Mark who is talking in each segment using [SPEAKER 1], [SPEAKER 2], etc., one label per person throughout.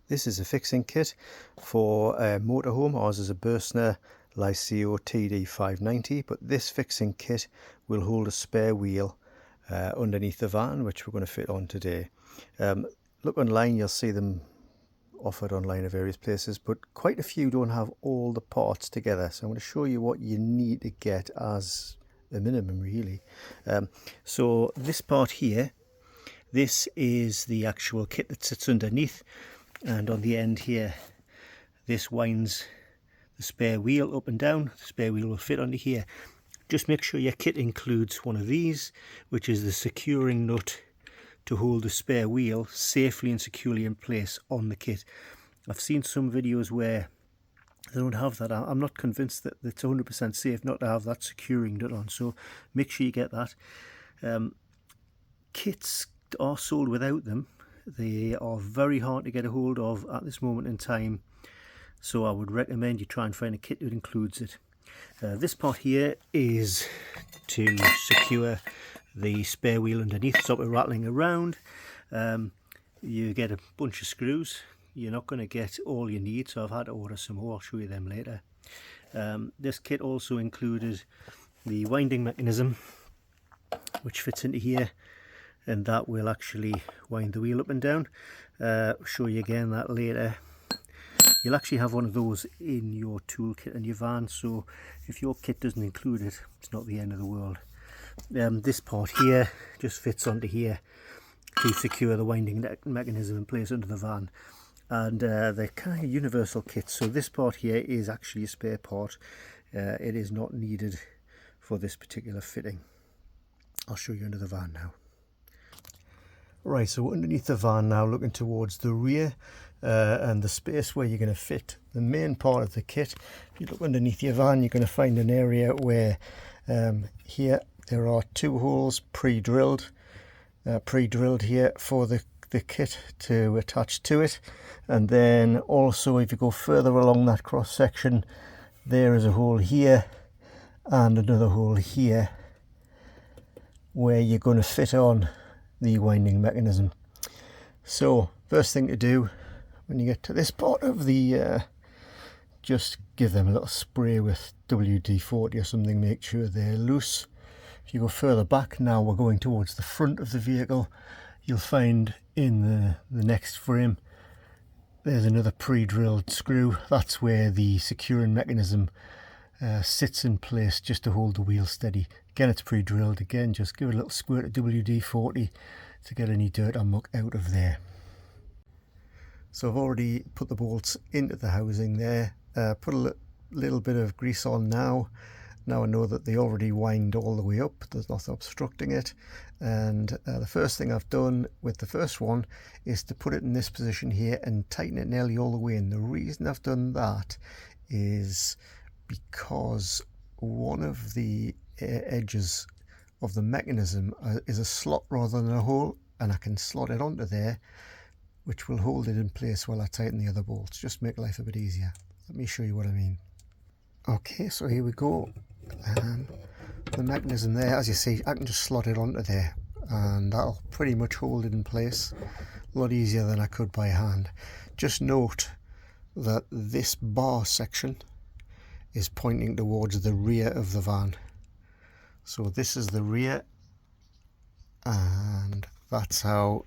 [SPEAKER 1] This is a fixing kit for a motorhome. Ours is a Burstner TD590, but this fixing kit will hold a spare wheel underneath the van, which we're going to fit on today. Look online, you'll see them offered online at various places, but quite a few don't have all the parts together, so I'm going to show you what you need to get as a minimum, really. So this part here, this is the actual kit that sits underneath, and on the end here this winds the spare wheel up and down. The spare wheel will fit onto here. Just make sure your kit includes one of these, which is the securing nut to hold the spare wheel safely and securely in place on the kit. I've seen some videos where they don't have that. I'm not convinced that it's 100% safe not to have that securing nut on, so make sure you get that. Kits are sold without them. They are very hard to get a hold of at this moment in time, so I would recommend you try and find a kit that includes it. This part here is to secure the spare wheel underneath, stop it rattling around. You get a bunch of screws. You're not going to get all you need, so I've had to order some more. I'll show you them later. This kit also included the winding mechanism, which fits into here, and that will actually wind the wheel up and down. I'll show you again that later. You'll actually have one of those in your toolkit in your van, so if your kit doesn't include it, it's not the end of the world. This part here just fits onto here to secure the winding mechanism in place under the van, and they're kind of universal kits, so this part here is actually a spare part. It is not needed for this particular fitting. I'll show you under the van now. Right, so underneath the van now, looking towards the rear and the space where you're going to fit the main part of the kit. If you look underneath your van, you're going to find an area where here there are two holes pre-drilled here for the kit to attach to it. And then also, if you go further along that cross section, there is a hole here and another hole here where you're going to fit on the winding mechanism. So first thing to do when you get to this part of the just give them a little spray with WD-40 or something, make sure they're loose. If you go further back, now we're going towards the front of the vehicle, you'll find in the next frame there's another pre-drilled screw. That's where the securing mechanism sits in place just to hold the wheel steady. Again, it's pre-drilled. Again, just give it a little squirt of WD-40 to get any dirt or muck out of there. So I've already put the bolts into the housing there, put a little bit of grease on now. Now I know that they already wind all the way up, there's nothing obstructing it. And the first thing I've done with the first one is to put it in this position here and tighten it nearly all the way in. The reason I've done that is because one of the edges of the mechanism is a slot rather than a hole, and I can slot it onto there, which will hold it in place while I tighten the other bolts. Just make life a bit easier. Let me show you what I mean. Okay, so here we go. The mechanism there, as you see, I can just slot it onto there, and that'll pretty much hold it in place a lot easier than I could by hand. Just note that this bar section is pointing towards the rear of the van. So this is the rear, and that's how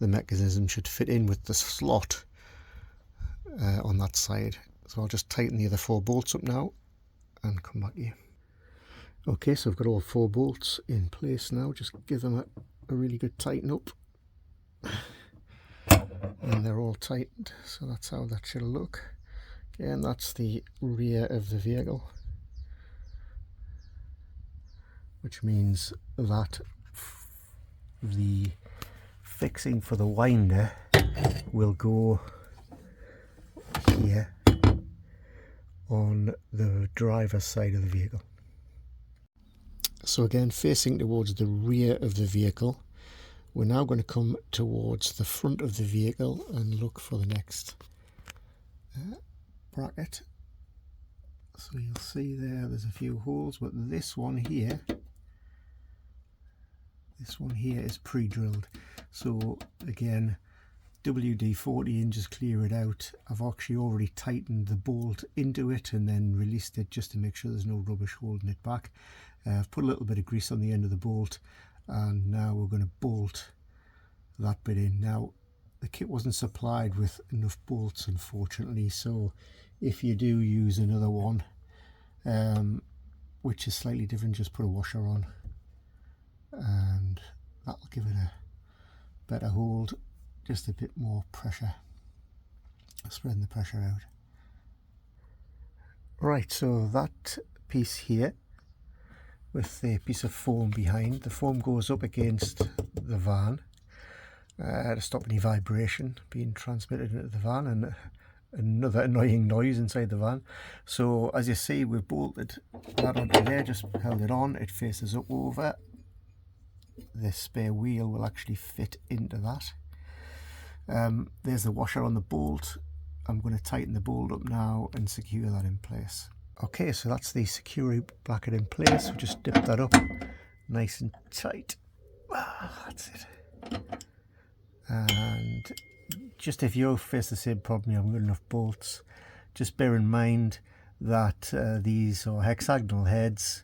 [SPEAKER 1] the mechanism should fit in with the slot on that side. So I'll just tighten the other four bolts up now and come back to you. Okay, so I've got all four bolts in place now. Just give them a really good tighten up. And they're all tightened, so that's how that should look. Again, that's the rear of the vehicle, which means that the fixing for the winder will go here on the driver's side of the vehicle. So again, facing towards the rear of the vehicle, we're now going to come towards the front of the vehicle and look for the next bracket. So you'll see there's a few holes, but this one here is pre-drilled. So again, WD-40 and just clear it out. I've actually already tightened the bolt into it and then released it just to make sure there's no rubbish holding it back. I've put a little bit of grease on the end of the bolt, and now we're going to bolt that bit in. Now the kit wasn't supplied with enough bolts, unfortunately, so if you do use another one which is slightly different, just put a washer on and that'll give it a better hold, just a bit more pressure, spreading the pressure out. Right, so that piece here with the piece of foam behind, the foam goes up against the van to stop any vibration being transmitted into the van and another annoying noise inside the van. So as you see, we've bolted that onto there, just held it on, it faces up over. The spare wheel will actually fit into that. There's the washer on the bolt. I'm going to tighten the bolt up now and secure that in place. Okay, so that's the security bracket in place. We'll just dip that up nice and tight. That's it. And just if you face the same problem, you haven't got enough bolts, just bear in mind that these are hexagonal heads.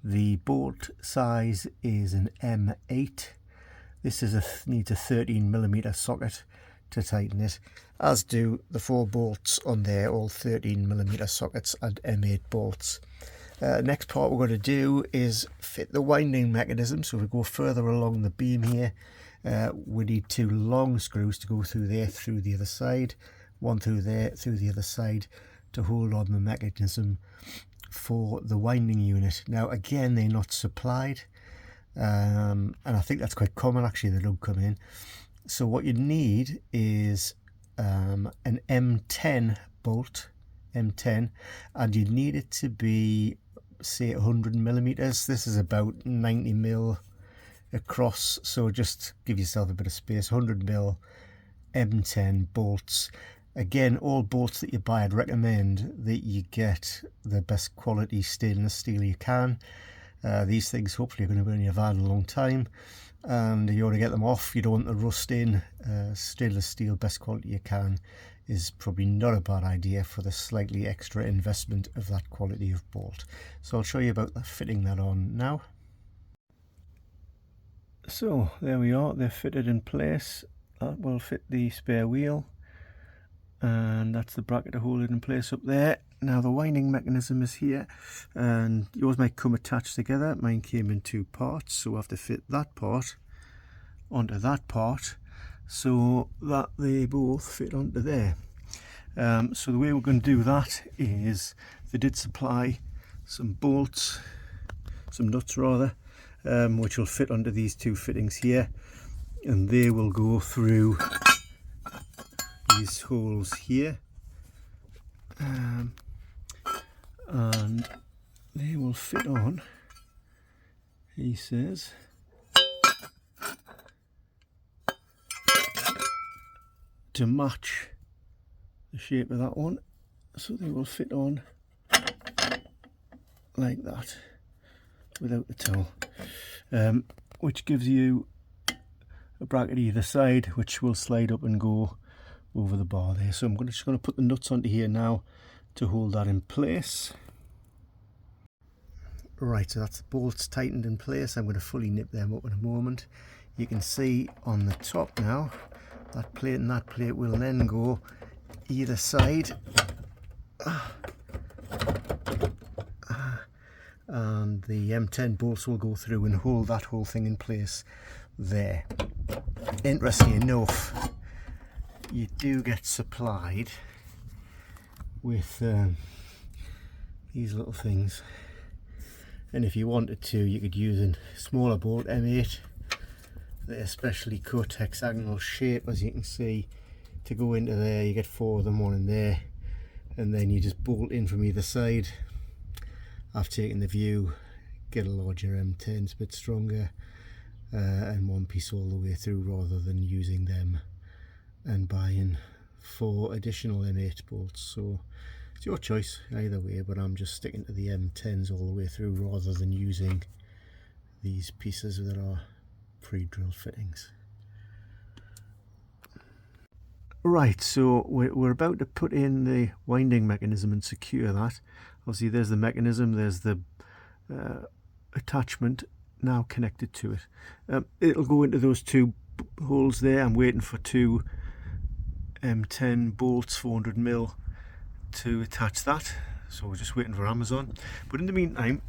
[SPEAKER 1] The bolt size is an M8. This is needs a 13mm socket to tighten it, as do the 4 bolts on there, all 13mm sockets and M8 bolts. Next part we're going to do is fit the winding mechanism. So we go further along the beam here. We need 2 long screws to go through there, through the other side, one through there, through the other side, to hold on the mechanism for the winding unit. Now again, they're not supplied, and I think that's quite common actually, they don't come in. So what you need is an M10 bolt, M10, and you need it to be, say, 100mm. This is about 90mm across, so just give yourself a bit of space. 100mm M10 bolts. Again, all bolts that you buy, I'd recommend that you get the best quality stainless steel you can. These things hopefully are going to be in your van a long time, and you want to get them off, you don't want the rust in. Stainless steel, best quality you can, is probably not a bad idea for the slightly extra investment of that quality of bolt. So I'll show you about fitting that on now. So there we are, they're fitted in place. That will fit the spare wheel, and that's the bracket to hold it in place up there. Now the winding mechanism is here, and yours might come attached together. Mine came in 2 parts, so we have to fit that part onto that part so that they both fit onto there. So the way we're going to do that is, they did supply some bolts, some nuts rather, which will fit onto these 2 fittings here, and they will go through these holes here, and they will fit on, he says, to match the shape of that one. So they will fit on like that without the towel, which gives you a bracket either side, which will slide up and go over the bar there. So I'm just going to put the nuts onto here now to hold that in place. Right, so that's the bolts tightened in place. I'm going to fully nip them up in a moment. You can see on the top now, that plate and that plate will then go either side, and the M10 bolts will go through and hold that whole thing in place there. Interesting enough, you do get supplied with these little things, and if you wanted to, you could use a smaller bolt, M8. They're specially cut hexagonal shape, as you can see, to go into there. You get 4 of them, one in there, and then you just bolt in from either side. I've taken the view, get a larger M10, it's a bit stronger, and one piece all the way through, rather than using them and buying 4 additional M8 bolts. So it's your choice either way, but I'm just sticking to the M10s all the way through, rather than using these pieces that are pre-drilled fittings. Right, so we're about to put in the winding mechanism and secure that. Obviously there's the mechanism, there's the attachment now connected to it. It'll go into those two holes there. I'm waiting for two M10 bolts 400mm to attach that, so we're just waiting for Amazon. But in the meantime,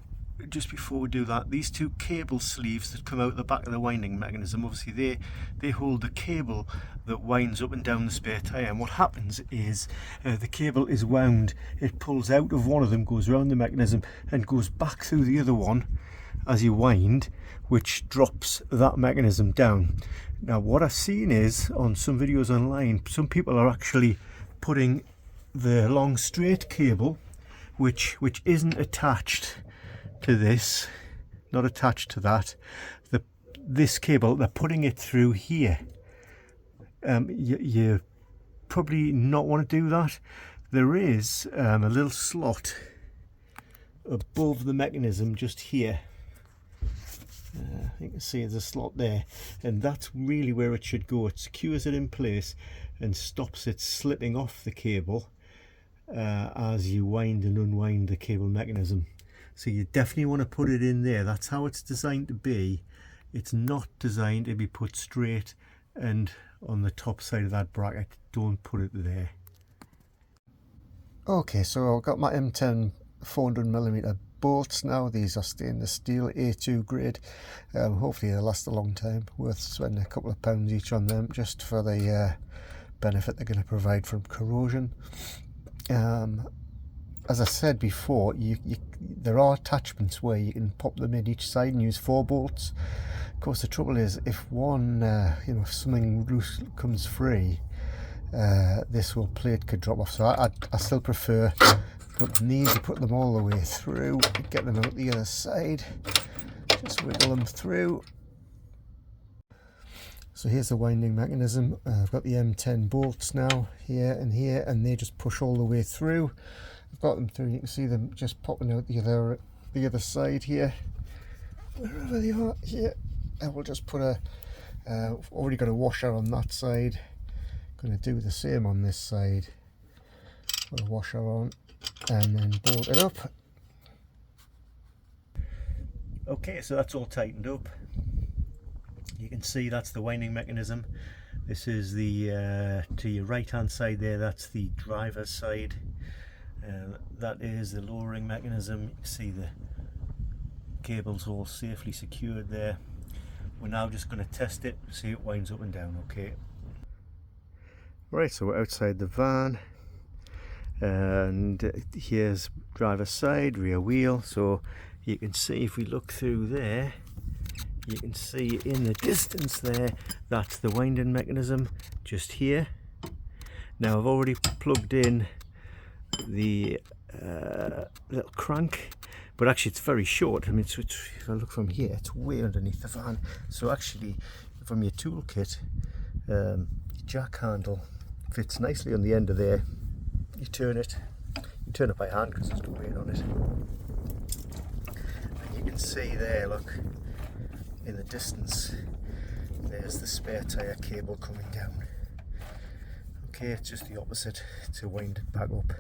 [SPEAKER 1] just before we do that, these two cable sleeves that come out the back of the winding mechanism, obviously they hold the cable that winds up and down the spare tyre, and what happens is the cable is wound, it pulls out of one of them, goes around the mechanism and goes back through the other one as you wind, which drops that mechanism down. Now what I've seen is on some videos online, some people are actually putting the long straight cable which isn't attached to this, not attached to that, this cable, they're putting it through here. You probably not want to do that. There is a little slot above the mechanism just here. You can see there's a slot there, and that's really where it should go. It secures it in place and stops it slipping off the cable as you wind and unwind the cable mechanism. So you definitely want to put it in there. That's how it's designed to be. It's not designed to be put straight and on the top side of that bracket. Don't put it there. Okay, so I've got my M10 400mm bolts now. These are stainless steel A2 grade. Hopefully they'll last a long time. Worth spending a couple of pounds each on them just for the benefit they're going to provide from corrosion. As I said before, there are attachments where you can pop them in each side and use 4 bolts. Of course, the trouble is if one, if something loose comes free, this whole plate could drop off. So I still prefer putting these, put them all the way through, get them out the other side, just wiggle them through. So here's the winding mechanism. I've got the M10 bolts now here, and they just push all the way through. I've got them through. You can see them just popping out the other side here, wherever they are here. I will just put already got a washer on that side. Going to do the same on this side. Put a washer on and then bolt it up. Okay, so that's all tightened up. You can see that's the winding mechanism. This is the to your right hand side there, that's the driver's side. That is the lowering mechanism. You can see the cables all safely secured there. We're now just going to test it, see it winds up and down. Okay. Right, so we're outside the van, and here's driver's side, rear wheel. So you can see if we look through there, you can see in the distance there, that's the winding mechanism just here. Now I've already plugged in the little crank, but actually it's very short. I mean, if I look from here, it's way underneath the van. So actually from your toolkit, your jack handle fits nicely on the end of there. You turn it by hand because there's no weight on it. And you can see there, look, in the distance, there's the spare tyre cable coming down. Okay, it's just the opposite to wind it back up.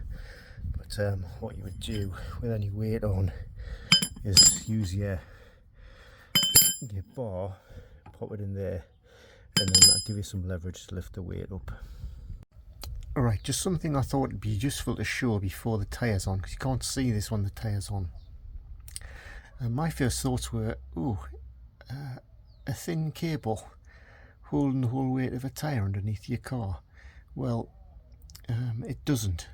[SPEAKER 1] But what you would do with any weight on is use your bar, pop it in there, and then that'll give you some leverage to lift the weight up. Alright, just something I thought would be useful to show before the tyre's on, because you can't see this when the tyre's on. My first thoughts were, a thin cable holding the whole weight of a tyre underneath your car. Well, it doesn't.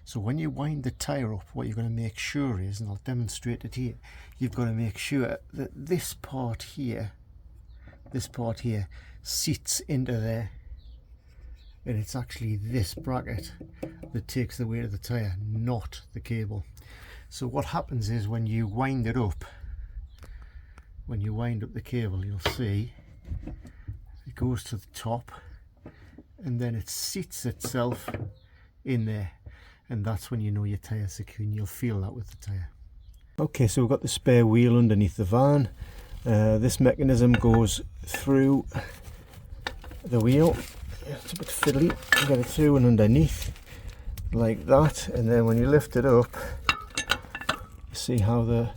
[SPEAKER 1] So when you wind the tyre up, what you're going to make sure is, and I'll demonstrate it here, you've got to make sure that this part here seats into there, and it's actually this bracket that takes the weight of the tyre, not the cable. So what happens is when you wind it up, when you wind up the cable, you'll see it goes to the top and then it seats itself in there, and that's when you know your tyre's secure, and you'll feel that with the tyre. Okay, so we've got the spare wheel underneath the van. This mechanism goes through the wheel It's a bit fiddly. You get it through and underneath like that, and then when you lift it up, you see how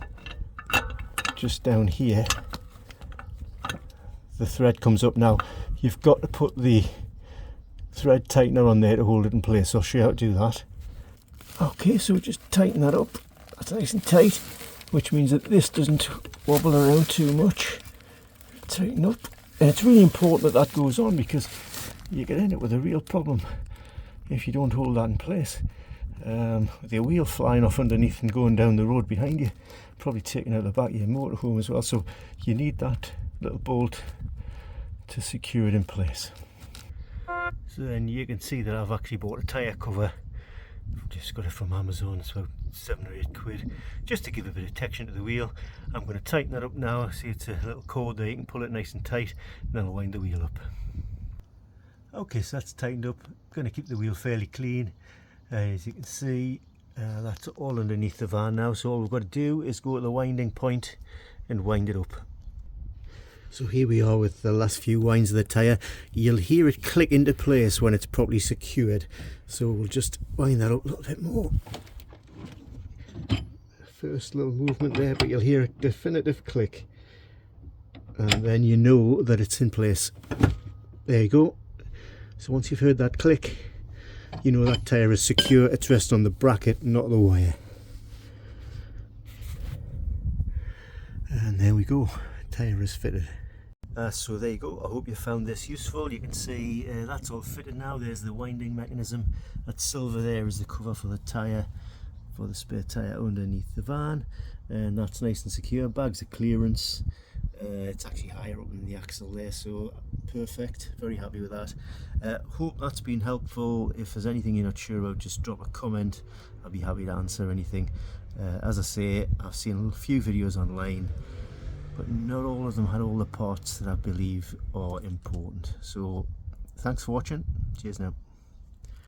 [SPEAKER 1] just down here the thread comes up. Now you've got to put the thread tightener on there to hold it in place. I'll show you how to do that. Okay, so just tighten that up. That's nice and tight, which means that this doesn't wobble around too much. Tighten up. And it's really important that that goes on, because you get in it with a real problem if you don't hold that in place. With your wheel flying off underneath and going down the road behind you, probably taking out the back of your motorhome as well. So you need that little bolt to secure it in place. So then you can see that I've actually bought a tyre cover. I've just got it from Amazon. It's about £7 or £8, just to give a bit of texture to the wheel. I'm going to tighten that up now. See, it's a little cord there, you can pull it nice and tight, and then I'll wind the wheel up. Okay, so that's tightened up. I'm going to keep the wheel fairly clean. As you can see, that's all underneath the van now, so all we've got to do is go to the winding point and wind it up. So here we are with the last few winds of the tyre. You'll hear it click into place when it's properly secured, so we'll just wind that up a little bit more. First little movement there, but you'll hear a definitive click, and then you know that it's in place. There you go. So once you've heard that click, you know that tyre is secure. It's resting on the bracket, not the wire. And there we go, tyre is fitted. So there you go. I hope you found this useful. You can see that's all fitted now. There's the winding mechanism. That silver there is the cover for the tyre, for the spare tyre underneath the van, and that's nice and secure. Bags of clearance. It's actually higher up in the axle there, so perfect. Very happy with that. Hope that's been helpful. If there's anything you're not sure about, just drop a comment. I'll be happy to answer anything. As I say, I've seen a few videos online, but not all of them had all the parts that I believe are important. So thanks for watching. Cheers now.